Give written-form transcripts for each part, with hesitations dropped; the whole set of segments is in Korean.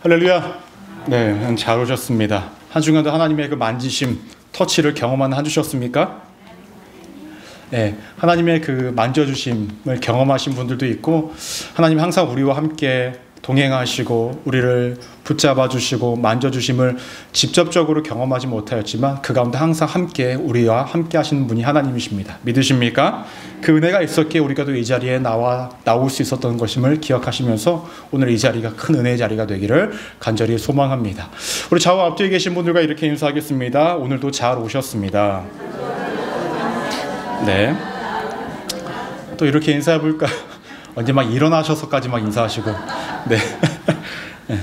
할렐루야. 네, 잘 오셨습니다. 한 주간도 하나님의 그 만지심, 터치를 경험하는 한 주셨습니까? 네, 하나님의 그 만져주심을 경험하신 분들도 있고, 하나님 항상 우리와 함께 동행하시고 우리를 붙잡아 주시고 만져주심을 직접적으로 경험하지 못하였지만 그 가운데 항상 함께 우리와 함께 하시는 분이 하나님이십니다. 믿으십니까? 그 은혜가 있었기에 우리가 또 이 자리에 나올 수 있었던 것임을 기억하시면서 오늘 이 자리가 큰 은혜의 자리가 되기를 간절히 소망합니다. 우리 좌우 앞뒤에 계신 분들과 이렇게 인사하겠습니다. 오늘도 잘 오셨습니다. 네. 또 이렇게 인사해볼까? 언제 막 일어나셔서까지 막 인사하시고, 네. 네.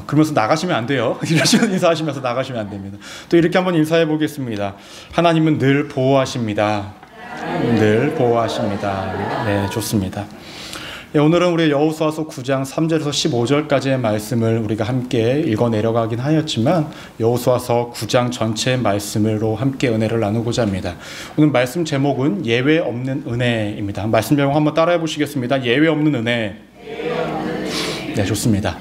그러면서 나가시면 안 돼요. 이러시면 인사하시면서 나가시면 안 됩니다. 또 이렇게 한번 인사해 보겠습니다. 하나님은 늘 보호하십니다. 늘 보호하십니다. 네, 좋습니다. 네, 오늘은 우리 여호수아서 9장 3절에서 15절까지의 말씀을 우리가 함께 읽어 내려가긴 하였지만 여호수아서 9장 전체의 말씀으로 함께 은혜를 나누고자 합니다. 오늘 말씀 제목은 예외 없는 은혜입니다. 말씀 제목 한번 따라해 보시겠습니다. 예외 없는 은혜. 네, 좋습니다.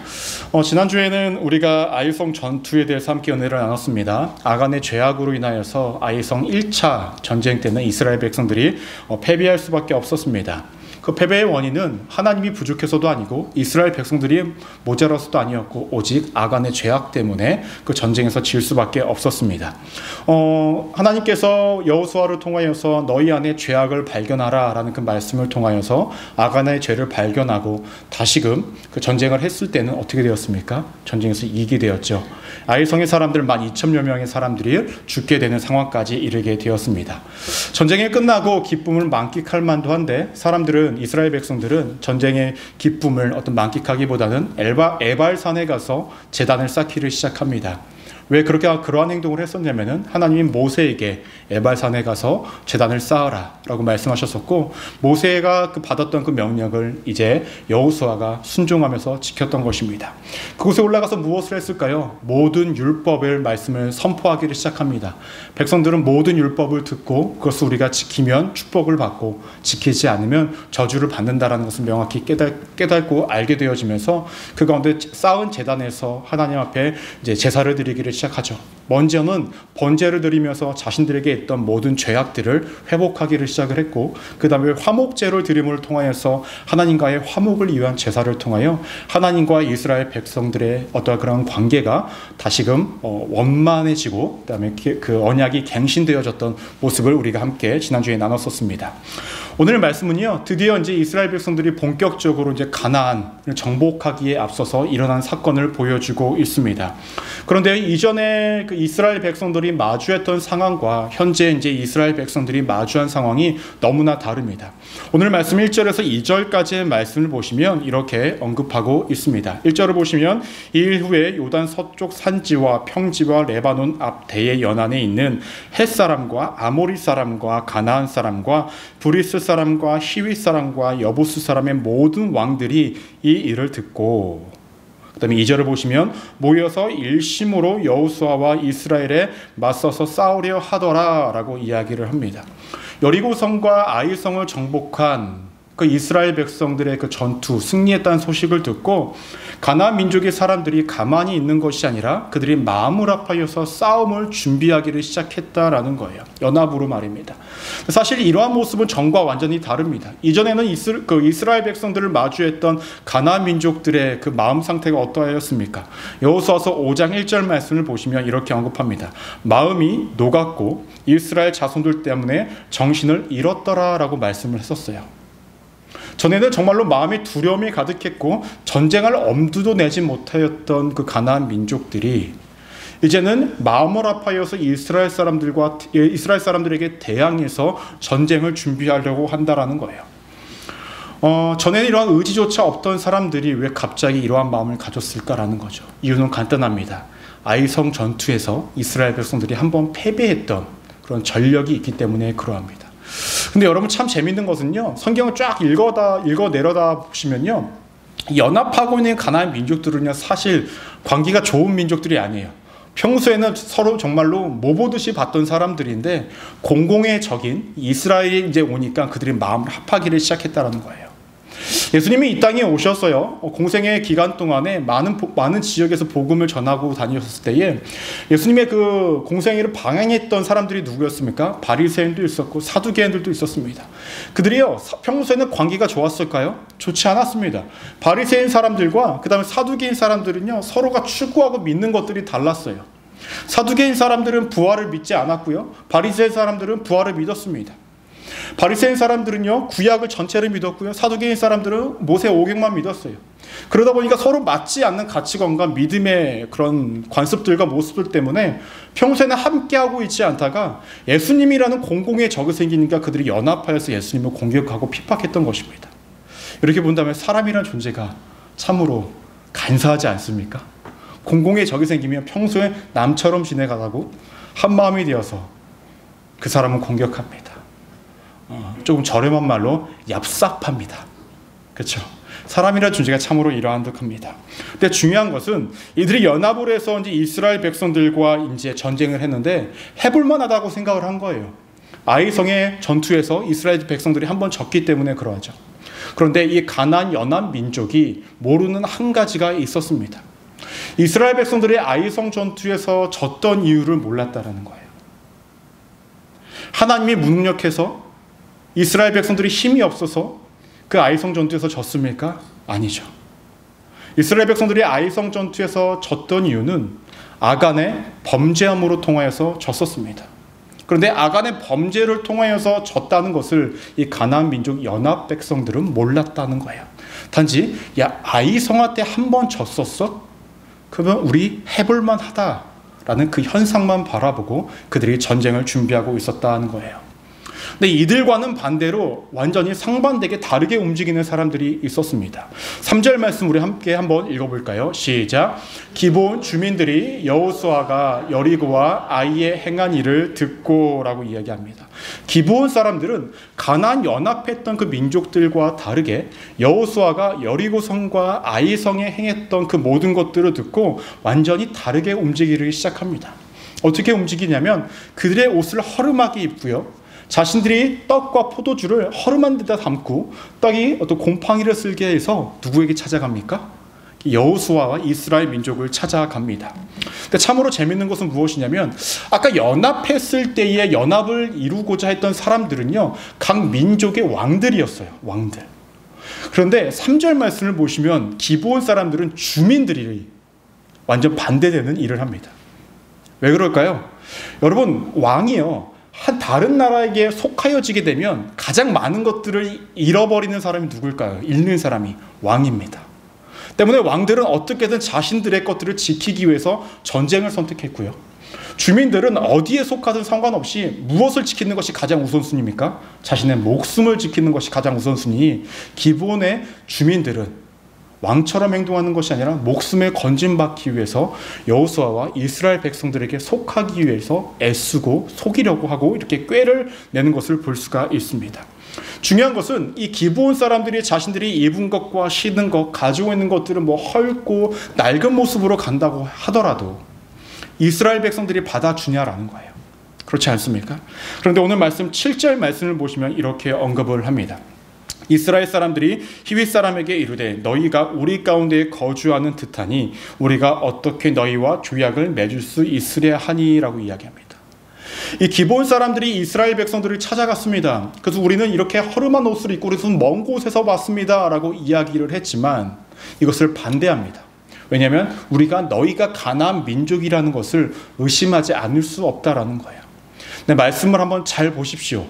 지난주에는 우리가 아이성 전투에 대해서 함께 은혜를 나눴습니다. 아간의 죄악으로 인하여서 아이성 1차 전쟁 때는 이스라엘 백성들이 패배할 수밖에 없었습니다. 그 패배의 원인은 하나님이 부족해서도 아니고 이스라엘 백성들이 모자라서도 아니었고 오직 아간의 죄악 때문에 그 전쟁에서 질 수밖에 없었습니다. 하나님께서 여호수아를 통하여서 너희 안에 죄악을 발견하라 라는 그 말씀을 통하여서 아간의 죄를 발견하고 다시금 그 전쟁을 했을 때는 어떻게 되었습니까? 전쟁에서 이기게 되었죠. 아이성의 사람들 12,000여 명의 사람들이 죽게 되는 상황까지 이르게 되었습니다. 전쟁이 끝나고 기쁨을 만끽할 만도 한데 사람들은 이스라엘 백성들은 전쟁의 기쁨을 만끽하기보다는 에발산에 가서 제단을 쌓기를 시작합니다. 왜 그러한 행동을 했었냐면은 하나님이 모세에게 에발산에 가서 제단을 쌓아라 라고 말씀하셨었고 모세가 받았던 그 명령을 이제 여호수아가 순종하면서 지켰던 것입니다. 그곳에 올라가서 무엇을 했을까요? 모든 율법의 말씀을 선포하기를 시작합니다. 백성들은 모든 율법을 듣고 그것을 우리가 지키면 축복을 받고 지키지 않으면 저주를 받는다라는 것을 명확히 깨닫고 알게 되어지면서 그 가운데 쌓은 제단에서 하나님 앞에 이제 제사를 드리기를 시작하죠. 먼저는 번제를 드리면서 자신들에게 있던 모든 죄악들을 회복하기를 시작을 했고 그 다음에 화목제를 드림을 통하여서 하나님과의 화목을 위한 제사를 통하여 하나님과 이스라엘 백성들의 어떠한 그런 관계가 다시금 원만해지고 그 다음에 그 언약이 갱신되어졌던 모습을 우리가 함께 지난주에 나눴었습니다. 오늘 말씀은요, 드디어 이제 이스라엘 백성들이 본격적으로 이제 가나안을 정복하기에 앞서서 일어난 사건을 보여주고 있습니다. 그런데 이전에 그 이스라엘 백성들이 마주했던 상황과 현재 이제 이스라엘 백성들이 마주한 상황이 너무나 다릅니다. 오늘 말씀 1절에서 2절까지의 말씀을 보시면 이렇게 언급하고 있습니다. 1절을 보시면 이일 후에 요단 서쪽 산지와 평지와 레바논 앞 대의 연안에 있는 헷 사람과 아모리 사람과 가나안 사람과 브리스 사람과 히윗 사람과 여부스 사람의 모든 왕들이 이 일을 듣고 그 다음에 2절을 보시면 모여서 일심으로 여호수아와 이스라엘에 맞서서 싸우려 하더라 라고 이야기를 합니다. 여리고성과 아이성을 정복한 그 이스라엘 백성들의 그 전투 승리했다는 소식을 듣고 가나안 민족의 사람들이 가만히 있는 것이 아니라 그들이 마음을 합하여서 싸움을 준비하기를 시작했다라는 거예요. 연합으로 말입니다. 사실 이러한 모습은 전과 완전히 다릅니다. 이전에는 이스라엘 백성들을 마주했던 가나안 민족들의 그 마음 상태가 어떠하였습니까? 여호수아서 5장 1절 말씀을 보시면 이렇게 언급합니다. 마음이 녹았고 이스라엘 자손들 때문에 정신을 잃었더라라고 말씀을 했었어요. 전에는 정말로 마음에 두려움이 가득했고 전쟁할 엄두도 내지 못하였던 그 가나안 민족들이 이제는 마음을 합하여서 이스라엘 사람들에게 대항해서 전쟁을 준비하려고 한다라는 거예요. 전에는 이러한 의지조차 없던 사람들이 왜 갑자기 이러한 마음을 가졌을까라는 거죠. 이유는 간단합니다. 아이성 전투에서 이스라엘 백성들이 한번 패배했던 그런 전력이 있기 때문에 그러합니다. 근데 여러분 참 재밌는 것은요, 성경을 쫙 읽어 내려다 보시면요, 연합하고 있는 가나안 민족들은요 사실 관계가 좋은 민족들이 아니에요. 평소에는 서로 정말로 모보듯이 봤던 사람들인데 공공의 적인 이스라엘이 이제 오니까 그들이 마음을 합하기를 시작했다라는 거예요. 예수님이 이 땅에 오셨어요. 공생의 기간 동안에 많은 지역에서 복음을 전하고 다니셨을 때에 예수님의 그 공생애를 방해했던 사람들이 누구였습니까? 바리새인도 있었고 사두개인들도 있었습니다. 그들이요, 평소에는 관계가 좋았을까요? 좋지 않았습니다. 바리새인 사람들과 그 다음에 사두개인 사람들은요, 서로가 추구하고 믿는 것들이 달랐어요. 사두개인 사람들은 부활을 믿지 않았고요, 바리새인 사람들은 부활을 믿었습니다. 바리새인 사람들은요, 구약을 전체를 믿었고요, 사두개인 사람들은 모세 오경만 믿었어요. 그러다 보니까 서로 맞지 않는 가치관과 믿음의 그런 관습들과 모습들 때문에 평소에는 함께하고 있지 않다가 예수님이라는 공공의 적이 생기니까 그들이 연합하여서 예수님을 공격하고 핍박했던 것입니다. 이렇게 본다면 사람이라는 존재가 참으로 간사하지 않습니까? 공공의 적이 생기면 평소에 남처럼 지내가다고 한마음이 되어서 그 사람을 공격합니다. 조금 저렴한 말로 얍삽합니다. 그렇죠? 사람이라는 존재가 참으로 이러한듯합니다. 근데 중요한 것은 이들이 연합을 해서 이제 이스라엘 백성들과 이제 전쟁을 했는데 해볼만하다고 생각을 한 거예요. 아이성의 전투에서 이스라엘 백성들이 한번 졌기 때문에 그러하죠. 그런데 이 가나안 연합 민족이 모르는 한 가지가 있었습니다. 이스라엘 백성들이 아이성 전투에서 졌던 이유를 몰랐다라는 거예요. 하나님이 무능력해서 이스라엘 백성들이 힘이 없어서 그 아이성 전투에서 졌습니까? 아니죠. 이스라엘 백성들이 아이성 전투에서 졌던 이유는 아간의 범죄함으로 통하여서 졌었습니다. 그런데 아간의 범죄를 통하여서 졌다는 것을 이 가나안 민족 연합 백성들은 몰랐다는 거예요. 단지 야, 아이성한테 한 번 졌었어? 그러면 우리 해볼만 하다라는 그 현상만 바라보고 그들이 전쟁을 준비하고 있었다는 거예요. 근데 이들과는 반대로 완전히 상반되게 다르게 움직이는 사람들이 있었습니다. 3절 말씀 우리 함께 한번 읽어볼까요? 시작. 기브온 주민들이 여호수아가 여리고와 아이에 행한 일을 듣고라고 이야기합니다. 기브온 사람들은 가나안 연합했던 그 민족들과 다르게 여호수아가 여리고성과 아이성에 행했던 그 모든 것들을 듣고 완전히 다르게 움직이기 시작합니다. 어떻게 움직이냐면 그들의 옷을 허름하게 입고요, 자신들이 떡과 포도주를 허름한 데다 담고 떡이 어떤 곰팡이를 쓸게 해서 누구에게 찾아갑니까? 여호수아와 이스라엘 민족을 찾아갑니다. 근데 참으로 재밌는 것은 무엇이냐면 아까 연합했을 때의 연합을 이루고자 했던 사람들은요, 각 민족의 왕들이었어요. 왕들. 그런데 3절 말씀을 보시면 기브온 사람들은 주민들이 완전 반대되는 일을 합니다. 왜 그럴까요? 여러분, 왕이요, 한 다른 나라에게 속하여지게 되면 가장 많은 것들을 잃어버리는 사람이 누굴까요? 잃는 사람이 왕입니다. 때문에 왕들은 어떻게든 자신들의 것들을 지키기 위해서 전쟁을 선택했고요, 주민들은 어디에 속하든 상관없이 무엇을 지키는 것이 가장 우선순위입니까? 자신의 목숨을 지키는 것이 가장 우선순위. 기브온의 주민들은 왕처럼 행동하는 것이 아니라 목숨을 건진받기 위해서 여호수아와 이스라엘 백성들에게 속하기 위해서 애쓰고 속이려고 하고 이렇게 꾀를 내는 것을 볼 수가 있습니다. 중요한 것은 이 기브온 사람들이 자신들이 입은 것과 신은 것, 가지고 있는 것들은 뭐 헐고 낡은 모습으로 간다고 하더라도 이스라엘 백성들이 받아주냐라는 거예요. 그렇지 않습니까? 그런데 오늘 말씀 7절 말씀을 보시면 이렇게 언급을 합니다. 이스라엘 사람들이 히윗 사람에게 이르되 너희가 우리 가운데 거주하는 듯하니 우리가 어떻게 너희와 조약을 맺을 수 있으랴 하니라고 이야기합니다. 이 기브온 사람들이 이스라엘 백성들을 찾아갔습니다. 그래서 우리는 이렇게 허름한 옷을 입고 그래서 먼 곳에서 왔습니다 라고 이야기를 했지만 이것을 반대합니다. 왜냐하면 우리가 너희가 가나안 민족이라는 것을 의심하지 않을 수 없다라는 거예요. 네, 말씀을 한번 잘 보십시오.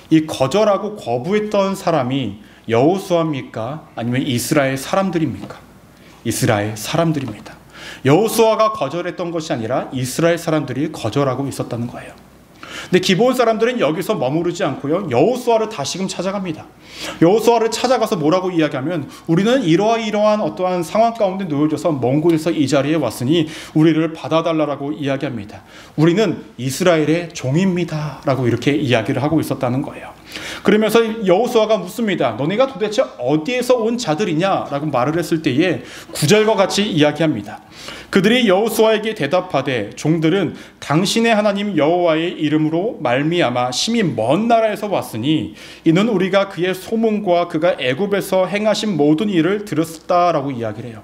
이 거절하고 거부했던 사람이 여호수아입니까? 아니면 이스라엘 사람들입니까? 이스라엘 사람들입니다. 여호수아가 거절했던 것이 아니라 이스라엘 사람들이 거절하고 있었다는 거예요. 근데 기브온 사람들은 여기서 머무르지 않고요, 여호수아를 다시금 찾아갑니다. 여호수아를 찾아가서 뭐라고 이야기하면 우리는 이러한 어떠한 상황 가운데 놓여져서 먼 곳에서 이 자리에 왔으니 우리를 받아달라고 이야기합니다. 우리는 이스라엘의 종입니다 라고 이렇게 이야기를 하고 있었다는 거예요. 그러면서 여호수아가 묻습니다. 너네가 도대체 어디에서 온 자들이냐? 라고 말을 했을 때에 9절과 같이 이야기합니다. 그들이 여호수아에게 대답하되 종들은 당신의 하나님 여호와의 이름으로 말미암아 심히 먼 나라에서 왔으니 이는 우리가 그의 소문과 그가 애굽에서 행하신 모든 일을 들었다라고 이야기를 해요.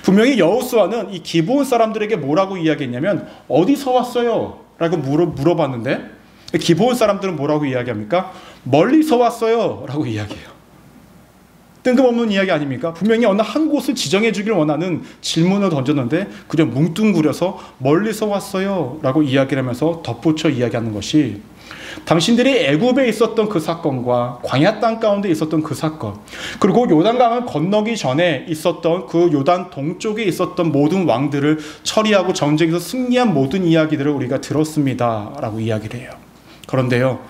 분명히 여호수아는 이 기브온 사람들에게 뭐라고 이야기했냐면 어디서 왔어요? 라고 물어봤는데 기브온 사람들은 뭐라고 이야기합니까? 멀리서 왔어요 라고 이야기해요. 뜬금없는 이야기 아닙니까? 분명히 어느 한 곳을 지정해 주길 원하는 질문을 던졌는데 그저 뭉뚱그려서 멀리서 왔어요 라고 이야기를 하면서 덧붙여 이야기하는 것이 당신들이 애굽에 있었던 그 사건과 광야 땅 가운데 있었던 그 사건, 그리고 요단강을 건너기 전에 있었던 그 요단 동쪽에 있었던 모든 왕들을 처리하고 전쟁에서 승리한 모든 이야기들을 우리가 들었습니다 라고 이야기를 해요. 그런데요,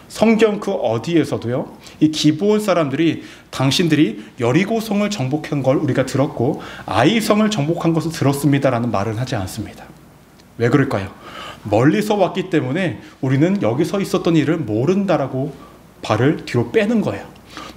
성경 그 어디에서도요 이 기브온 사람들이 당신들이 여리고성을 정복한 걸 우리가 들었고 아이성을 정복한 것을 들었습니다라는 말은 하지 않습니다. 왜 그럴까요? 멀리서 왔기 때문에 우리는 여기서 있었던 일을 모른다라고 발을 뒤로 빼는 거예요.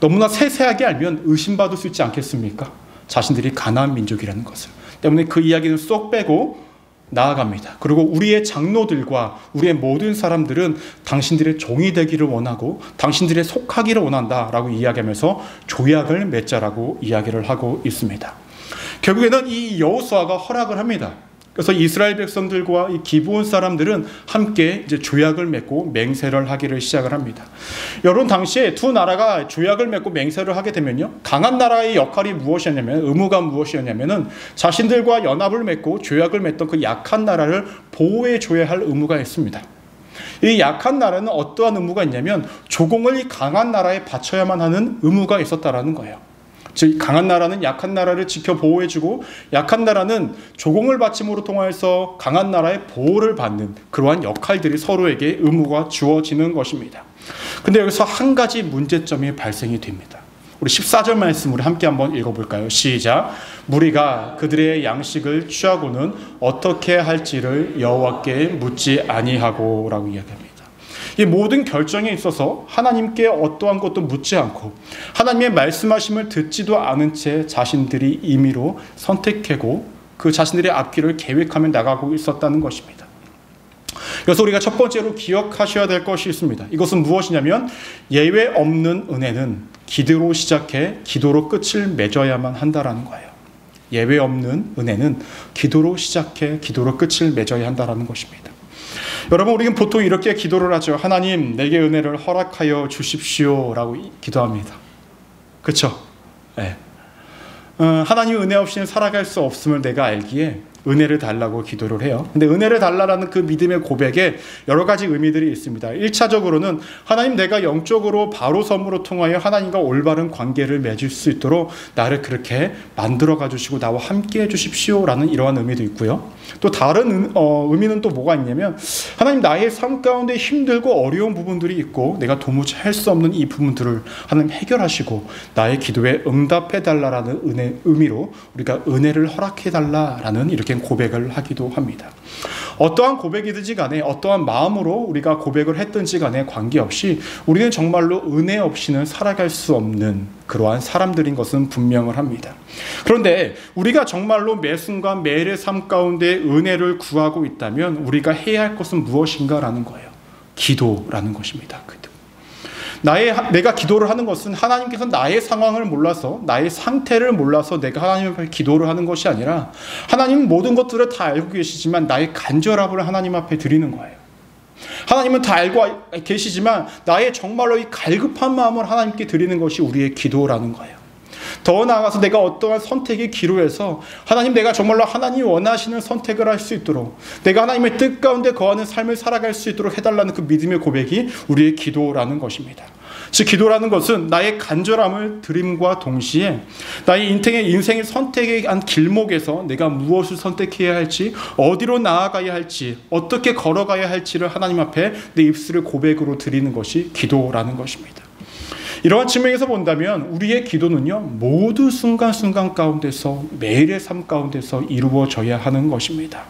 너무나 세세하게 알면 의심받을 수 있지 않겠습니까? 자신들이 가나안 민족이라는 것을. 때문에 그 이야기는 쏙 빼고 나아갑니다. 그리고 우리의 장로들과 우리의 모든 사람들은 당신들의 종이 되기를 원하고 당신들의 속하기를 원한다라고 이야기하면서 조약을 맺자라고 이야기를 하고 있습니다. 결국에는 이 여호수아가 허락을 합니다. 그래서 이스라엘 백성들과 이 기브온 사람들은 함께 이제 조약을 맺고 맹세를 하기를 시작을 합니다. 여러분, 당시에 두 나라가 조약을 맺고 맹세를 하게 되면요, 강한 나라의 역할이 무엇이었냐면, 의무가 무엇이었냐면은 자신들과 연합을 맺고 조약을 맺던 그 약한 나라를 보호해 줘야 할 의무가 있습니다. 이 약한 나라는 어떠한 의무가 있냐면 조공을 이 강한 나라에 바쳐야만 하는 의무가 있었다라는 거예요. 즉 강한 나라는 약한 나라를 지켜 보호해주고 약한 나라는 조공을 바침으로 통해서 강한 나라의 보호를 받는 그러한 역할들이 서로에게 의무가 주어지는 것입니다. 근데 여기서 한 가지 문제점이 발생이 됩니다. 우리 14절 말씀을 함께 한번 읽어볼까요? 시작. 무리가 그들의 양식을 취하고는 어떻게 할지를 여호와께 묻지 아니하고 라고 이야기합니다. 이 모든 결정에 있어서 하나님께 어떠한 것도 묻지 않고 하나님의 말씀하심을 듣지도 않은 채 자신들이 임의로 선택하고 그 자신들의 앞길을 계획하며 나가고 있었다는 것입니다. 그래서 우리가 첫 번째로 기억하셔야 될 것이 있습니다. 이것은 무엇이냐면 예외 없는 은혜는 기도로 시작해 기도로 끝을 맺어야만 한다라는 거예요. 예외 없는 은혜는 기도로 시작해 기도로 끝을 맺어야 한다라는 것입니다. 여러분, 우리는 보통 이렇게 기도를 하죠. 하나님, 내게 은혜를 허락하여 주십시오 라고 기도합니다. 그렇죠? 네. 하나님 은혜 없이는 살아갈 수 없음을 내가 알기에 은혜를 달라고 기도를 해요. 근데 은혜를 달라라는 그 믿음의 고백에 여러 가지 의미들이 있습니다. 1차적으로는 하나님, 내가 영적으로 바로 섬으로 통하여 하나님과 올바른 관계를 맺을 수 있도록 나를 그렇게 만들어가 주시고 나와 함께 해 주십시오 라는 이러한 의미도 있고요. 또 다른 의미는 또 뭐가 있냐면 하나님, 나의 삶 가운데 힘들고 어려운 부분들이 있고 내가 도무지 할 수 없는 이 부분들을 하나님 해결하시고 나의 기도에 응답해 달라라는 의미로 우리가 은혜를 허락해 달라라는 이렇게 고백을 하기도 합니다. 어떠한 고백이든지 간에 어떠한 마음으로 우리가 고백을 했든지 간에 관계없이 우리는 정말로 은혜 없이는 살아갈 수 없는 그러한 사람들인 것은 분명을 합니다. 그런데 우리가 정말로 매 순간 매일의 삶 가운데 은혜를 구하고 있다면 우리가 해야 할 것은 무엇인가라는 거예요. 기도라는 것입니다. 내가 기도를 하는 것은 하나님께서 나의 상황을 몰라서 나의 상태를 몰라서 내가 하나님 앞에 기도를 하는 것이 아니라 하나님은 모든 것들을 다 알고 계시지만 나의 간절함을 하나님 앞에 드리는 거예요. 하나님은 다 알고 계시지만 나의 정말로 이 갈급한 마음을 하나님께 드리는 것이 우리의 기도라는 거예요. 더 나아가서 내가 어떠한 선택의 기로에서 하나님, 내가 정말로 하나님이 원하시는 선택을 할 수 있도록 내가 하나님의 뜻 가운데 거하는 삶을 살아갈 수 있도록 해달라는 그 믿음의 고백이 우리의 기도라는 것입니다. 즉 기도라는 것은 나의 간절함을 드림과 동시에 나의 인생의 선택의 한 길목에서 내가 무엇을 선택해야 할지, 어디로 나아가야 할지, 어떻게 걸어가야 할지를 하나님 앞에 내 입술의 고백으로 드리는 것이 기도라는 것입니다. 이러한 측면에서 본다면 우리의 기도는요, 모든 순간순간 가운데서 매일의 삶 가운데서 이루어져야 하는 것입니다.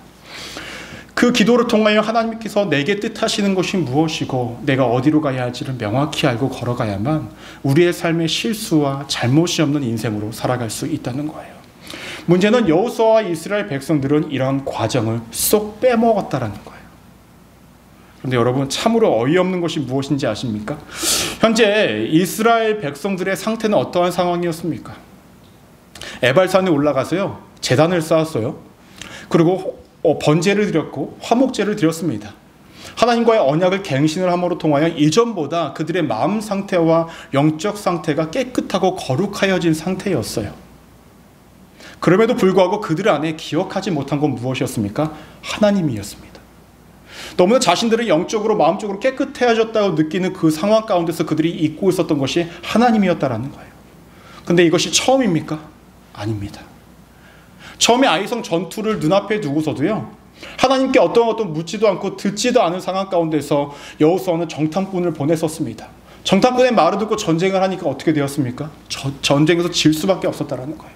그 기도를 통하여 하나님께서 내게 뜻하시는 것이 무엇이고 내가 어디로 가야 할지를 명확히 알고 걸어가야만 우리의 삶의 실수와 잘못이 없는 인생으로 살아갈 수 있다는 거예요. 문제는 여호수아와 이스라엘 백성들은 이런 과정을 쏙 빼먹었다라는 거예요. 그런데 여러분, 참으로 어이없는 것이 무엇인지 아십니까? 현재 이스라엘 백성들의 상태는 어떠한 상황이었습니까? 에발산에 올라가서요, 제단을 쌓았어요. 그리고 번제를 드렸고 화목제를 드렸습니다. 하나님과의 언약을 갱신을 함으로 통하여 이전보다 그들의 마음 상태와 영적 상태가 깨끗하고 거룩하여진 상태였어요. 그럼에도 불구하고 그들 안에 기억하지 못한 건 무엇이었습니까? 하나님이었습니다. 너무나 자신들은 영적으로 마음적으로 깨끗해졌다고 느끼는 그 상황 가운데서 그들이 잊고 있었던 것이 하나님이었다라는 거예요. 근데 이것이 처음입니까? 아닙니다. 처음에 아이성 전투를 눈앞에 두고서도요, 하나님께 어떤 묻지도 않고 듣지도 않은 상황 가운데서 여호수아는 정탐꾼을 보냈었습니다. 정탐꾼의 말을 듣고 전쟁을 하니까 어떻게 되었습니까? 전쟁에서 질 수밖에 없었다라는 거예요.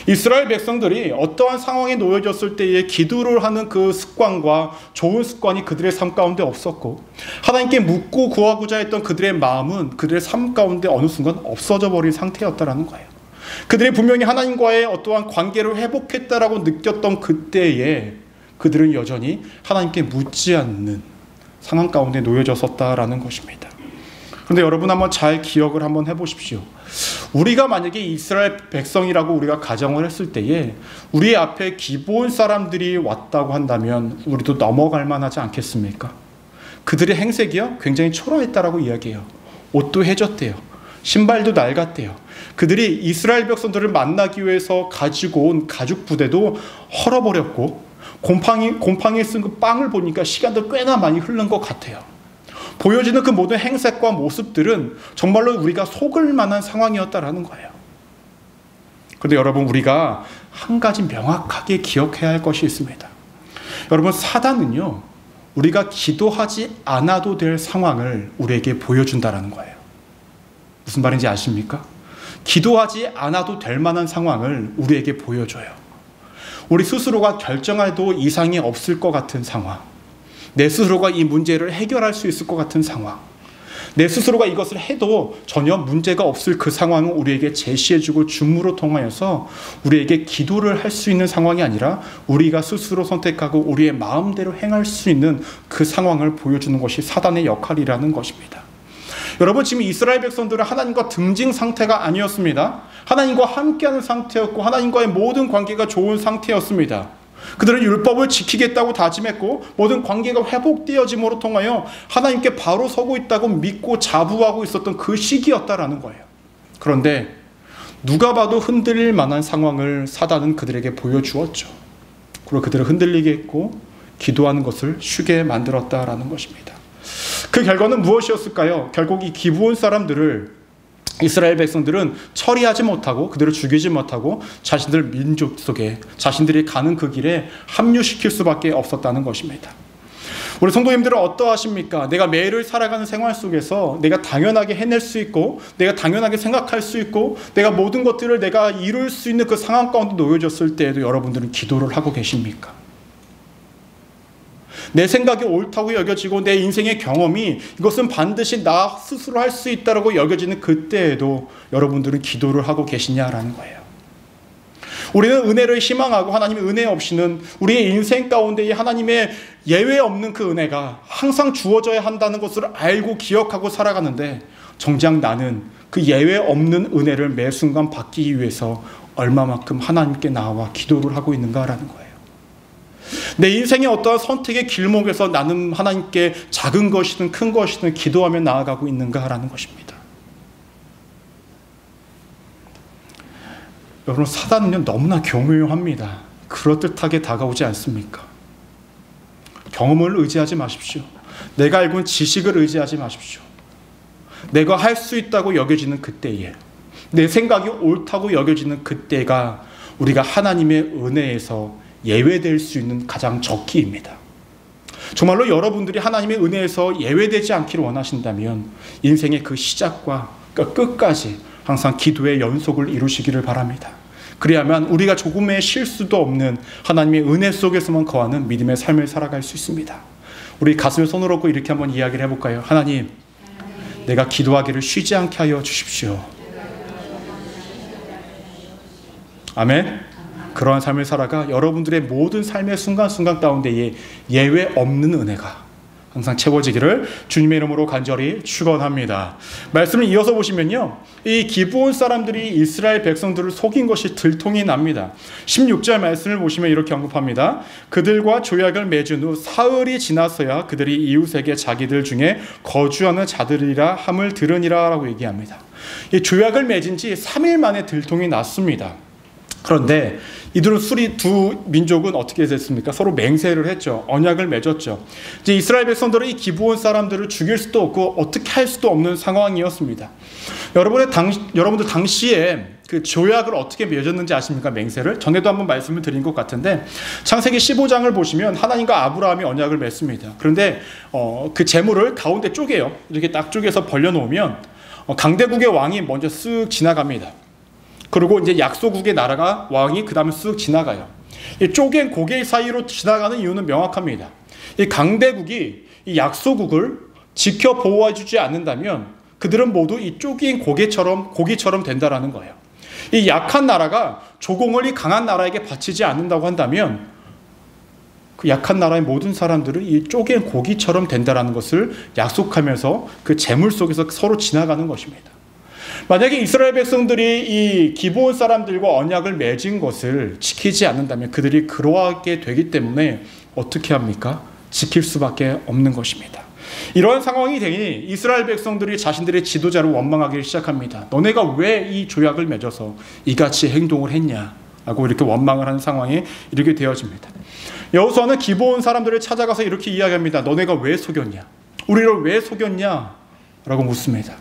이스라엘 백성들이 어떠한 상황에 놓여졌을 때에 기도를 하는 그 습관과 좋은 습관이 그들의 삶 가운데 없었고, 하나님께 묻고 구하고자 했던 그들의 마음은 그들의 삶 가운데 어느 순간 없어져 버린 상태였다라는 거예요. 그들이 분명히 하나님과의 어떠한 관계를 회복했다라고 느꼈던 그때에 그들은 여전히 하나님께 묻지 않는 상황 가운데 놓여졌었다라는 것입니다. 그런데 여러분, 한번 잘 기억을 한번 해보십시오. 우리가 만약에 이스라엘 백성이라고 우리가 가정을 했을 때에 우리 앞에 기브온 사람들이 왔다고 한다면 우리도 넘어갈 만하지 않겠습니까? 그들의 행색이요, 굉장히 초라했다라고 이야기해요. 옷도 해졌대요. 신발도 낡았대요. 그들이 이스라엘 백성들을 만나기 위해서 가지고 온 가죽 부대도 헐어버렸고, 곰팡이에 쓴 그 빵을 보니까 시간도 꽤나 많이 흐른 것 같아요. 보여지는 그 모든 행색과 모습들은 정말로 우리가 속을 만한 상황이었다라는 거예요. 그런데 여러분, 우리가 한 가지 명확하게 기억해야 할 것이 있습니다. 여러분, 사단은요, 우리가 기도하지 않아도 될 상황을 우리에게 보여준다라는 거예요. 무슨 말인지 아십니까? 기도하지 않아도 될 만한 상황을 우리에게 보여줘요. 우리 스스로가 결정해도 이상이 없을 것 같은 상황, 내 스스로가 이 문제를 해결할 수 있을 것 같은 상황, 내 스스로가 이것을 해도 전혀 문제가 없을 그 상황을 우리에게 제시해주고 줌으로 통하여서 우리에게 기도를 할 수 있는 상황이 아니라 우리가 스스로 선택하고 우리의 마음대로 행할 수 있는 그 상황을 보여주는 것이 사단의 역할이라는 것입니다. 여러분, 지금 이스라엘 백성들은 하나님과 등진 상태가 아니었습니다. 하나님과 함께하는 상태였고 하나님과의 모든 관계가 좋은 상태였습니다. 그들은 율법을 지키겠다고 다짐했고 모든 관계가 회복되어짐으로 통하여 하나님께 바로 서고 있다고 믿고 자부하고 있었던 그 시기였다라는 거예요. 그런데 누가 봐도 흔들릴 만한 상황을 사단은 그들에게 보여주었죠. 그리고 그들을 흔들리게 했고 기도하는 것을 쉬게 만들었다라는 것입니다. 그 결과는 무엇이었을까요? 결국 이 기브온 사람들을 이스라엘 백성들은 처리하지 못하고 그들을 죽이지 못하고 자신들 민족 속에 자신들이 가는 그 길에 합류시킬 수밖에 없었다는 것입니다. 우리 성도님들은 어떠하십니까? 내가 매일을 살아가는 생활 속에서 내가 당연하게 해낼 수 있고 내가 당연하게 생각할 수 있고 내가 모든 것들을 내가 이룰 수 있는 그 상황 가운데 놓여졌을 때에도 여러분들은 기도를 하고 계십니까? 내 생각이 옳다고 여겨지고 내 인생의 경험이 이것은 반드시 나 스스로 할 수 있다고 여겨지는 그때에도 여러분들은 기도를 하고 계시냐라는 거예요. 우리는 은혜를 희망하고 하나님의 은혜 없이는 우리의 인생 가운데 하나님의 예외 없는 그 은혜가 항상 주어져야 한다는 것을 알고 기억하고 살아가는데 정작 나는 그 예외 없는 은혜를 매 순간 받기 위해서 얼마만큼 하나님께 나와 기도를 하고 있는가라는 거예요. 내 인생의 어떠한 선택의 길목에서 나는 하나님께 작은 것이든 큰 것이든 기도하며 나아가고 있는가라는 것입니다. 여러분, 사단은요 너무나 교묘합니다. 그럴듯하게 다가오지 않습니까? 경험을 의지하지 마십시오. 내가 알고 있는 지식을 의지하지 마십시오. 내가 할 수 있다고 여겨지는 그때에, 내 생각이 옳다고 여겨지는 그때가 우리가 하나님의 은혜에서 예외될 수 있는 가장 적기입니다. 정말로 여러분들이 하나님의 은혜에서 예외되지 않기를 원하신다면 인생의 그 시작과 끝까지 항상 기도의 연속을 이루시기를 바랍니다. 그래야만 우리가 조금의 실수도 없는 하나님의 은혜 속에서만 거하는 믿음의 삶을 살아갈 수 있습니다. 우리 가슴에 손을 얹고 이렇게 한번 이야기를 해볼까요? 하나님, 내가 기도하기를 쉬지 않게 하여 주십시오. 아멘. 그러한 삶을 살아가 여러분들의 모든 삶의 순간순간 가운데에 예외 없는 은혜가 항상 채워지기를 주님의 이름으로 간절히 축원합니다. 말씀을 이어서 보시면요, 이 기브온 사람들이 이스라엘 백성들을 속인 것이 들통이 납니다. 16절 말씀을 보시면 이렇게 언급합니다. 그들과 조약을 맺은 후 사흘이 지나서야 그들이 이웃에게 자기들 중에 거주하는 자들이라 함을 들으니라 라고 얘기합니다. 이 조약을 맺은 지 3일 만에 들통이 났습니다. 그런데 이들은 두 민족은 어떻게 됐습니까? 서로 맹세를 했죠. 언약을 맺었죠. 이제 이스라엘 백성들은 이 기브온 사람들을 죽일 수도 없고 어떻게 할 수도 없는 상황이었습니다. 여러분들 당시에 그 조약을 어떻게 맺었는지 아십니까? 맹세를 전에도 한번 말씀을 드린 것 같은데, 창세기 15장을 보시면 하나님과 아브라함이 언약을 맺습니다. 그런데 그 재물을 가운데 쪼개요. 이렇게 딱 쪼개서 벌려놓으면 강대국의 왕이 먼저 쓱 지나갑니다. 그리고 이제 약소국의 나라가 왕이 그 다음에 쓱 지나가요. 이 쪼갠 고개 사이로 지나가는 이유는 명확합니다. 이 강대국이 이 약소국을 지켜 보호해주지 않는다면 그들은 모두 이 쪼갠 고기처럼 된다라는 거예요. 이 약한 나라가 조공을 이 강한 나라에게 바치지 않는다고 한다면 그 약한 나라의 모든 사람들은 이 쪼갠 고기처럼 된다라는 것을 약속하면서 그 재물 속에서 서로 지나가는 것입니다. 만약에 이스라엘 백성들이 이 기브온 사람들과 언약을 맺은 것을 지키지 않는다면 그들이 그러하게 되기 때문에 어떻게 합니까? 지킬 수밖에 없는 것입니다. 이러한 상황이 되니 이스라엘 백성들이 자신들의 지도자를 원망하기 시작합니다. 너네가 왜 이 조약을 맺어서 이같이 행동을 했냐라고 이렇게 원망을 하는 상황에 이르게 되어집니다. 여호수아는 기브온 사람들을 찾아가서 이렇게 이야기합니다. 너네가 왜 속였냐? 우리를 왜 속였냐? 라고 묻습니다.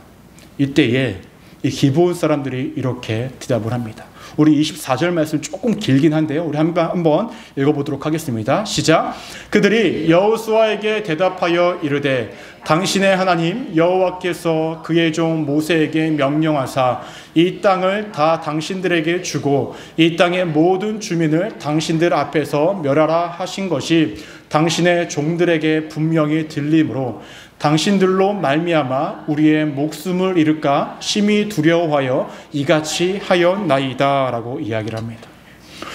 이때에 이 기브온 사람들이 이렇게 대답을 합니다. 우리 24절 말씀 조금 길긴 한데요. 우리 한번 읽어보도록 하겠습니다. 시작. 그들이 여호수아에게 대답하여 이르되 당신의 하나님 여호와께서 그의 종 모세에게 명령하사 이 땅을 다 당신들에게 주고 이 땅의 모든 주민을 당신들 앞에서 멸하라 하신 것이 당신의 종들에게 분명히 들리므로 당신들로 말미암아 우리의 목숨을 잃을까 심히 두려워하여 이같이 하였나이다 라고 이야기를 합니다.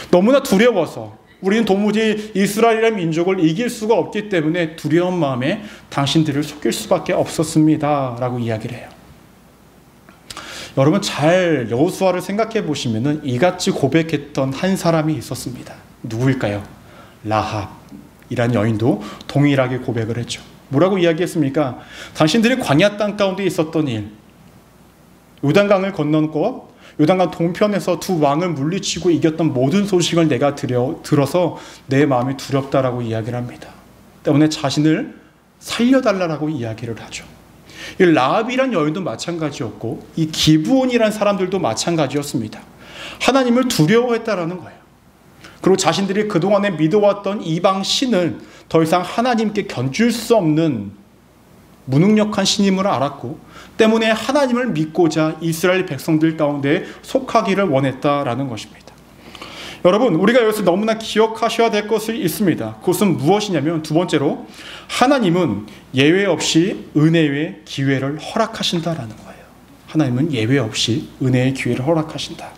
너무나 두려워서 우리는 도무지 이스라엘의 민족을 이길 수가 없기 때문에 두려운 마음에 당신들을 속일 수밖에 없었습니다 라고 이야기를 해요. 여러분 잘 여호수아를 생각해 보시면 이같이 고백했던 한 사람이 있었습니다. 누구일까요? 라합이라는 여인도 동일하게 고백을 했죠. 뭐라고 이야기했습니까? 당신들이 광야 땅 가운데 있었던 일, 요단강을 건너고 요단강 동편에서 두 왕을 물리치고 이겼던 모든 소식을 내가 들어서 내 마음이 두렵다라고 이야기를 합니다. 때문에 자신을 살려달라고 이야기를 하죠. 이 라합이란 여인도 마찬가지였고 이 기브온이란 사람들도 마찬가지였습니다. 하나님을 두려워했다라는 거예요. 그리고 자신들이 그동안에 믿어왔던 이방 신을 더 이상 하나님께 견줄 수 없는 무능력한 신임을 알았고 때문에 하나님을 믿고자 이스라엘 백성들 가운데 속하기를 원했다라는 것입니다. 여러분 우리가 여기서 너무나 기억하셔야 될 것이 있습니다. 그것은 무엇이냐면 두 번째로 하나님은 예외 없이 은혜의 기회를 허락하신다라는 거예요. 하나님은 예외 없이 은혜의 기회를 허락하신다.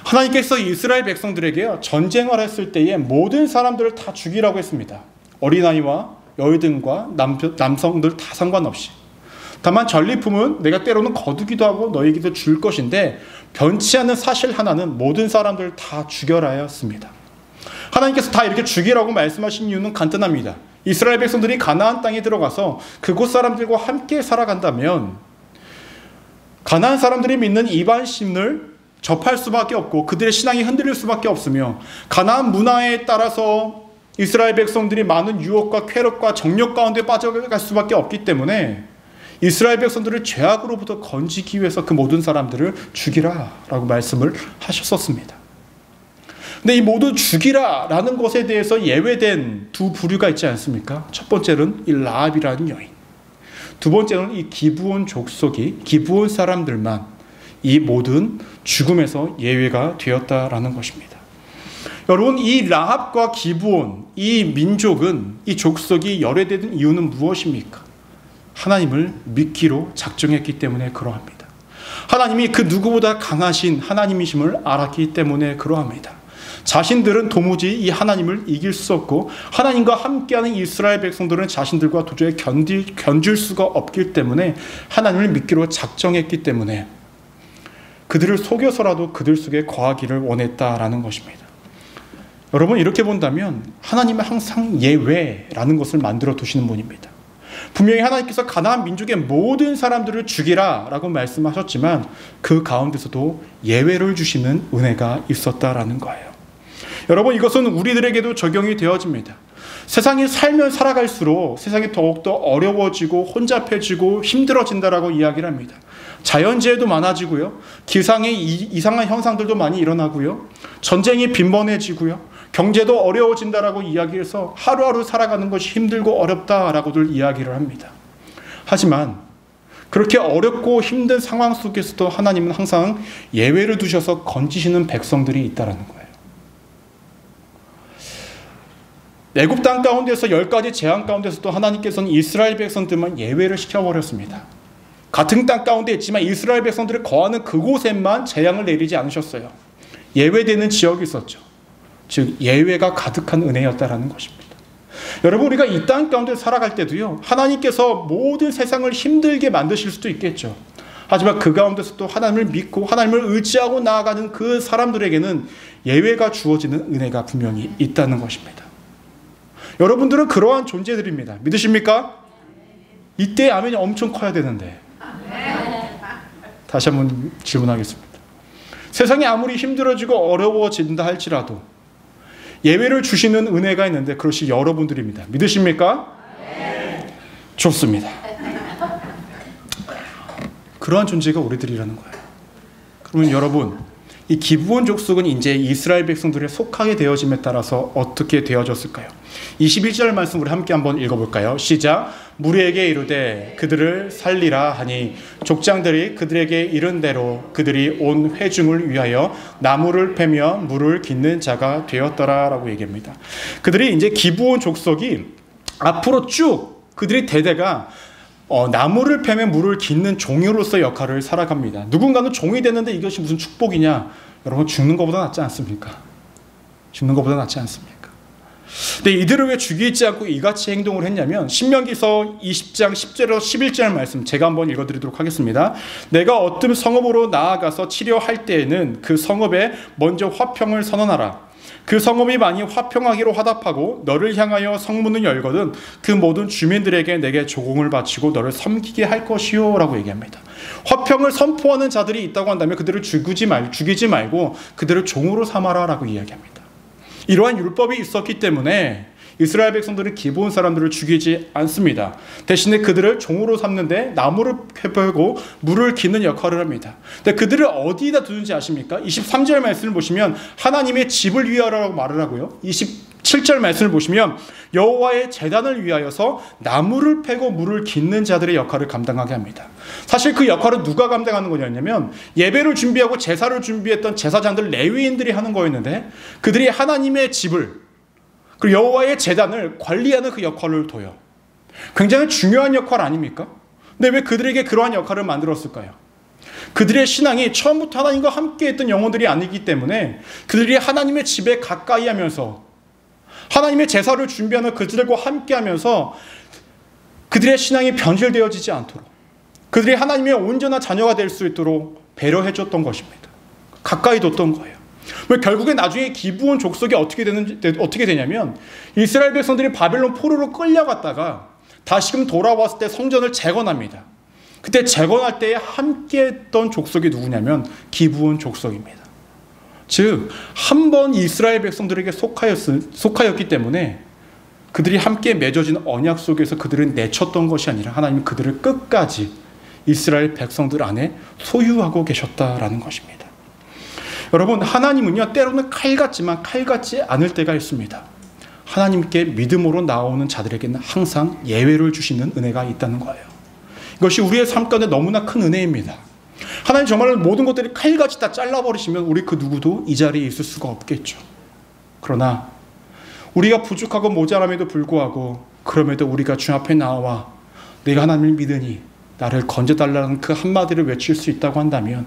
하나님께서 이스라엘 백성들에게 전쟁을 했을 때에 모든 사람들을 다 죽이라고 했습니다. 어린아이와 여인들과 남성들 다 상관없이. 다만 전리품은 내가 때로는 거두기도 하고 너에게도 줄 것인데 변치 않는 사실 하나는 모든 사람들을 다 죽여라 했습니다. 하나님께서 다 이렇게 죽이라고 말씀하신 이유는 간단합니다. 이스라엘 백성들이 가나안 땅에 들어가서 그곳 사람들과 함께 살아간다면 가나안 사람들이 믿는 이방신을 접할 수밖에 없고 그들의 신앙이 흔들릴 수밖에 없으며 가나안 문화에 따라서 이스라엘 백성들이 많은 유혹과 쾌락과 정욕 가운데 빠져갈 수밖에 없기 때문에 이스라엘 백성들을 죄악으로부터 건지기 위해서 그 모든 사람들을 죽이라 라고 말씀을 하셨었습니다. 근데 이 모두 죽이라 라는 것에 대해서 예외된 두 부류가 있지 않습니까? 첫 번째는 이 라합이라는 여인, 두 번째는 이 기브온 족속이 기브온 사람들만 이 모든 죽음에서 예외가 되었다라는 것입니다. 여러분, 이 라합과 기브온, 이 민족은, 이 족속이 열애되는 이유는 무엇입니까? 하나님을 믿기로 작정했기 때문에 그러합니다. 하나님이 그 누구보다 강하신 하나님이심을 알았기 때문에 그러합니다. 자신들은 도무지 이 하나님을 이길 수 없고 하나님과 함께하는 이스라엘 백성들은 자신들과 도저히 견줄 수가 없기 때문에 하나님을 믿기로 작정했기 때문에 그들을 속여서라도 그들 속에 거하기를 원했다라는 것입니다. 여러분, 이렇게 본다면 하나님은 항상 예외라는 것을 만들어 두시는 분입니다. 분명히 하나님께서 가나안 민족의 모든 사람들을 죽이라 라고 말씀하셨지만 그 가운데서도 예외를 주시는 은혜가 있었다라는 거예요. 여러분, 이것은 우리들에게도 적용이 되어집니다. 세상이 살면 살아갈수록 세상이 더욱더 어려워지고 혼잡해지고 힘들어진다라고 이야기를 합니다. 자연재해도 많아지고요. 기상의 이상한 현상들도 많이 일어나고요. 전쟁이 빈번해지고요. 경제도 어려워진다라고 이야기해서 하루하루 살아가는 것이 힘들고 어렵다라고들 이야기를 합니다. 하지만 그렇게 어렵고 힘든 상황 속에서도 하나님은 항상 예외를 두셔서 건지시는 백성들이 있다라는 거예요. 애굽 땅 가운데서 10가지 재앙 가운데서도 하나님께서는 이스라엘 백성들만 예외를 시켜버렸습니다. 같은 땅 가운데 있지만 이스라엘 백성들이 거하는 그곳에만 재앙을 내리지 않으셨어요. 예외되는 지역이 있었죠. 즉 예외가 가득한 은혜였다라는 것입니다. 여러분, 우리가 이 땅 가운데 살아갈 때도요, 하나님께서 모든 세상을 힘들게 만드실 수도 있겠죠. 하지만 그 가운데서도 하나님을 믿고 하나님을 의지하고 나아가는 그 사람들에게는 예외가 주어지는 은혜가 분명히 있다는 것입니다. 여러분들은 그러한 존재들입니다. 믿으십니까? 이때 아멘이 엄청 커야 되는데. 다시 한번 질문하겠습니다. 세상이 아무리 힘들어지고 어려워진다 할지라도 예외를 주시는 은혜가 있는데 그것이 여러분들입니다. 믿으십니까? 좋습니다. 그러한 존재가 우리들이라는 거예요. 그러면 여러분, 이 기브온 족속은 이제 이스라엘 백성들에 속하게 되어짐에 따라서 어떻게 되어졌을까요? 21절 말씀 우리 함께 한번 읽어볼까요? 시작. 무리에게 이르되 그들을 살리라 하니 족장들이 그들에게 이른 대로 그들이 온 회중을 위하여 나무를 패며 물을 깃는 자가 되었더라 라고 얘기합니다. 그들이 이제 기브온 족속이 앞으로 쭉 그들의 대대가 나무를 패며 물을 깃는 종으로서 역할을 살아갑니다. 누군가는 종이 됐는데 이것이 무슨 축복이냐? 여러분, 죽는 것보다 낫지 않습니까? 죽는 것보다 낫지 않습니까? 근데 이들을 왜 죽이지 않고 이같이 행동을 했냐면 신명기서 20장 10절에서 11절 말씀 제가 한번 읽어드리도록 하겠습니다. 내가 어떤 성읍으로 나아가서 치료할 때에는 그 성읍에 먼저 화평을 선언하라. 그 성읍이 많이 화평하기로 화답하고 너를 향하여 성문을 열거든 그 모든 주민들에게 내게 조공을 바치고 너를 섬기게 할 것이요 라고 얘기합니다. 화평을 선포하는 자들이 있다고 한다면 그들을 죽이지 말고 그들을 종으로 삼아라 라고 이야기합니다. 이러한 율법이 있었기 때문에 이스라엘 백성들은 기브온 사람들을 죽이지 않습니다. 대신에 그들을 종으로 삼는데 나무를 패고 물을 기는 역할을 합니다. 근데 그들을 어디다 두는지 아십니까? 23절 말씀을 보시면 하나님의 집을 위하라고 말을 하고요. 27절 말씀을 보시면 여호와의 제단을 위하여서 나무를 패고 물을 깃는 자들의 역할을 감당하게 합니다. 사실 그 역할은 누가 감당하는 거냐면 예배를 준비하고 제사를 준비했던 제사장들 레위인들이 하는 거였는데 그들이 하나님의 집을 그리고 여호와의 제단을 관리하는 그 역할을 둬요. 굉장히 중요한 역할 아닙니까? 근데 왜 그들에게 그러한 역할을 만들었을까요? 그들의 신앙이 처음부터 하나님과 함께 했던 영혼들이 아니기 때문에 그들이 하나님의 집에 가까이 하면서 하나님의 제사를 준비하는 그들과 함께 하면서 그들의 신앙이 변질되어지지 않도록 그들이 하나님의 온전한 자녀가 될 수 있도록 배려해 줬던 것입니다. 가까이 뒀던 거예요. 결국에 나중에 기브온 족속이 어떻게 되냐면 이스라엘 백성들이 바벨론 포로로 끌려갔다가 다시금 돌아왔을 때 성전을 재건합니다. 그때 재건할 때에 함께 했던 족속이 누구냐면 기브온 족속입니다. 즉 한 번 이스라엘 백성들에게 속하였기 때문에 그들이 함께 맺어진 언약 속에서 그들은 내쳤던 것이 아니라 하나님은 그들을 끝까지 이스라엘 백성들 안에 소유하고 계셨다라는 것입니다. 여러분, 하나님은요 때로는 칼 같지만 칼 같지 않을 때가 있습니다. 하나님께 믿음으로 나오는 자들에게는 항상 예외를 주시는 은혜가 있다는 거예요. 이것이 우리의 삶 가운데 너무나 큰 은혜입니다. 하나님 정말 모든 것들이 칼같이 다 잘라버리시면 우리 그 누구도 이 자리에 있을 수가 없겠죠. 그러나 우리가 부족하고 모자람에도 불구하고 그럼에도 우리가 주 앞에 나와 내가 하나님을 믿으니 나를 건져달라는 그 한마디를 외칠 수 있다고 한다면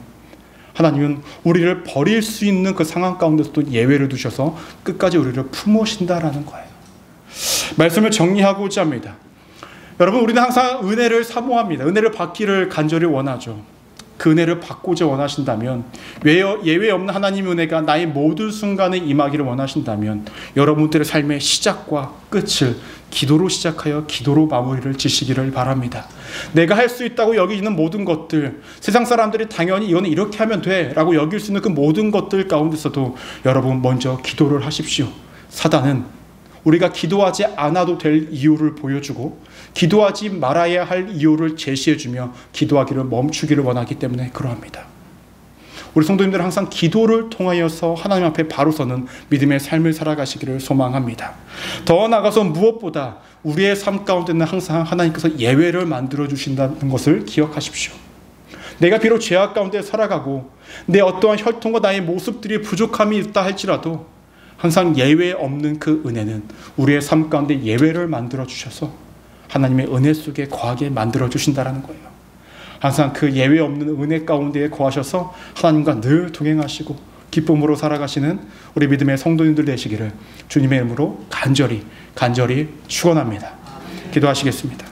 하나님은 우리를 버릴 수 있는 그 상황 가운데서도 예외를 두셔서 끝까지 우리를 품으신다라는 거예요. 말씀을 정리하고자 합니다. 여러분, 우리는 항상 은혜를 사모합니다. 은혜를 받기를 간절히 원하죠. 그 은혜를 받고자 원하신다면, 예외 없는 하나님의 은혜가 나의 모든 순간에 임하기를 원하신다면 여러분들의 삶의 시작과 끝을 기도로 시작하여 기도로 마무리를 지시기를 바랍니다. 내가 할 수 있다고 여기는 모든 것들, 세상 사람들이 당연히 이거는 이렇게 하면 돼 라고 여길 수 있는 그 모든 것들 가운데서도 여러분 먼저 기도를 하십시오. 사단은 우리가 기도하지 않아도 될 이유를 보여주고 기도하지 말아야 할 이유를 제시해주며 기도하기를 멈추기를 원하기 때문에 그러합니다. 우리 성도님들은 항상 기도를 통하여서 하나님 앞에 바로 서는 믿음의 삶을 살아가시기를 소망합니다. 더 나아가서 무엇보다 우리의 삶 가운데는 항상 하나님께서 예외를 만들어 주신다는 것을 기억하십시오. 내가 비록 죄악 가운데 살아가고 내 어떠한 혈통과 나의 모습들이 부족함이 있다 할지라도 항상 예외 없는 그 은혜는 우리의 삶 가운데 예외를 만들어 주셔서 하나님의 은혜 속에 거하게 만들어 주신다는 거예요. 항상 그 예외 없는 은혜 가운데에 거하셔서 하나님과 늘 동행하시고 기쁨으로 살아가시는 우리 믿음의 성도님들 되시기를 주님의 이름으로 간절히 축원합니다. 기도하시겠습니다.